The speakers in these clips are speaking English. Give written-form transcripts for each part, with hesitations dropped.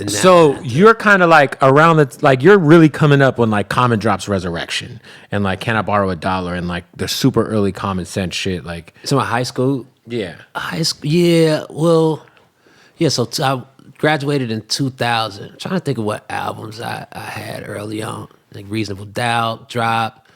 So you're kind of like around the like you're really coming up when like Common drops Resurrection and like Can I Borrow $1 and like the super early Common Sense shit. Like So in high school, yeah, yeah. Well, yeah. So I graduated in 2000. I'm trying to think of what albums I had early on. Like Reasonable Doubt, Drop.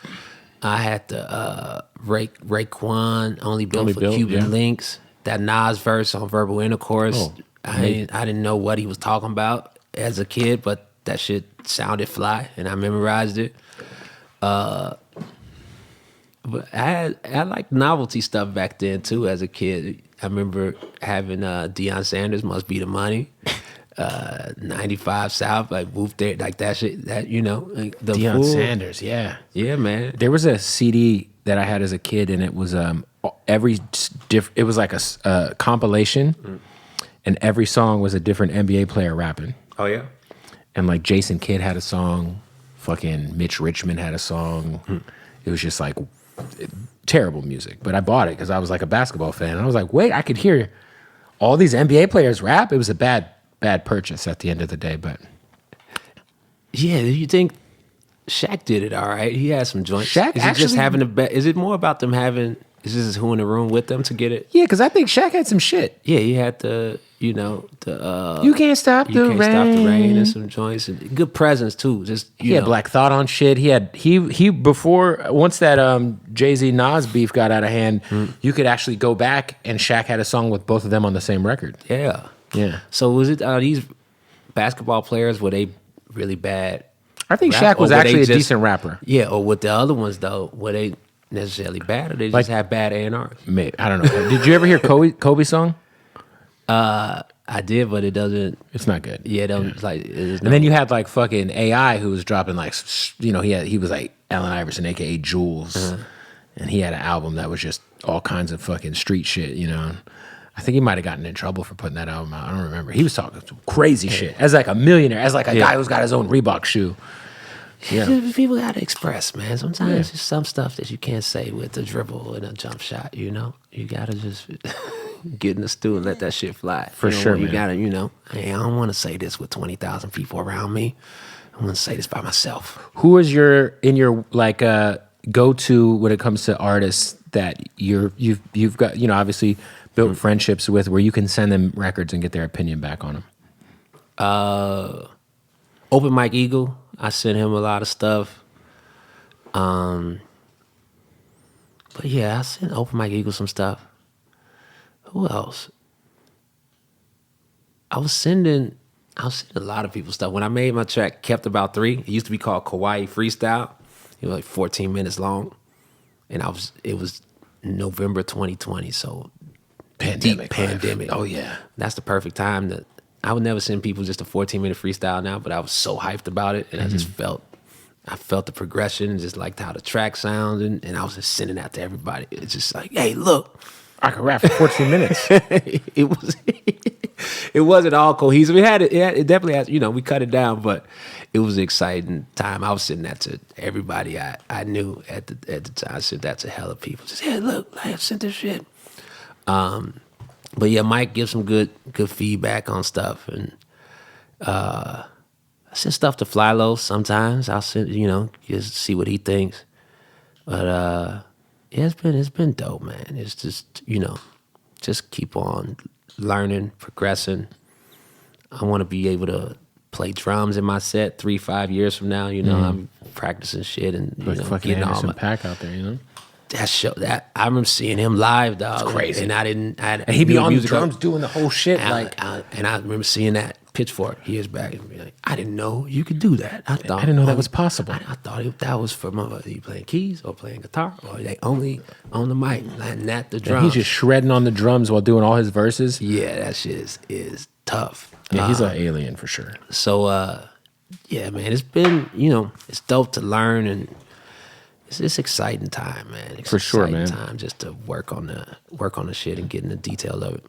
I had the Raekwon, Only Built for Cuban Links. That Nas verse on Verbal Intercourse. Oh, I didn't know what he was talking about as a kid, but that shit sounded fly, and I memorized it. But I liked novelty stuff back then too. As a kid, I remember having Deion Sanders, Must Be the Money, 95 South, like Whoop There, like that shit. That like the Deion Sanders, yeah, man. There was a CD that I had as a kid, and it was it was like a compilation, and every song was a different NBA player rapping. Oh yeah, and like Jason Kidd had a song, fucking Mitch Richmond had a song. It was just like terrible music, but I bought it because I was like a basketball fan, and I was like, wait, I could hear all these NBA players rap. It was a bad purchase at the end of the day, but yeah. You think Shaq did it all right? He had some joints. Shaq is it just having is it more about them having? Is this who in the room with them to get it? Yeah, because I think Shaq had some shit. Yeah, he had the You Can't Stop the Rain. You Can't Stop the Rain and some joints and good presence too. Just he had Black Thought on shit. He before once that Jay-Z Nas beef got out of hand, you could actually go back and Shaq had a song with both of them on the same record. Yeah. Yeah. So was it these basketball players, were they really bad? I think Shaq was actually a decent rapper. Yeah, or with the other ones though, were they necessarily bad or they just had bad A&Rs? Maybe. I don't know. Did you ever hear Kobe song? I did, but it doesn't. It's not good. Yeah, it don't, like. And then you had like fucking AI who was dropping like, he was like Allen Iverson, aka Jules, and he had an album that was just all kinds of fucking street shit. I think he might have gotten in trouble for putting that album out. I don't remember. He was talking some crazy shit as like a millionaire, as like a guy who's got his own Reebok shoe. Yeah, people gotta express, man. Sometimes there's some stuff that you can't say with a dribble and a jump shot. You gotta just get in the stew and let that shit fly. For sure, you man. gotta, hey, I don't want to say this with 20,000 people around me. I want to say this by myself. Who is your like go-to when it comes to artists that you've got obviously built friendships with where you can send them records and get their opinion back on them? Open Mike Eagle. I sent him a lot of stuff. But yeah, I sent Open Mike Eagle some stuff. Who else? I was sending a lot of people stuff. When I made my track Kept About 3, it used to be called Kawaii Freestyle. It was like 14 minutes long. And it was November 2020, so pandemic. Oh yeah. That's the perfect time that I would never send people just a 14-minute freestyle now, but I was so hyped about it, and I just felt the progression and just liked how the track sounded, and I was just sending that to everybody. It's just like, hey, look, I could rap for 14 minutes. It wasn't all cohesive. It definitely has, we cut it down, but it was an exciting time. I was sending that to everybody I knew at the time. I sent that to hella people. Just, hey, look, I sent this shit. But yeah, Mike gives some good feedback on stuff, and I send stuff to Fly Low sometimes. I'll send, just see what he thinks. But yeah, it's been dope, man. It's just just keep on learning, progressing. I want to be able to play drums in my set 3-5 years from now. I'm practicing shit and fucking getting all my pack out there. That I remember seeing him live, dog. It's crazy. And he'd be on the drums doing the whole shit. And I remember seeing that Pitchfork years back and be like, I didn't know you could do that. I didn't know that was possible. I thought that was for you playing keys or playing guitar or they only on the mic, not the drums. He's just shredding on the drums while doing all his verses. Yeah, that shit is tough. Yeah, he's an alien for sure. So yeah, man, it's been it's dope to learn and. It's exciting time, man. For sure, man. Time just to work on the shit and get in the detail of it.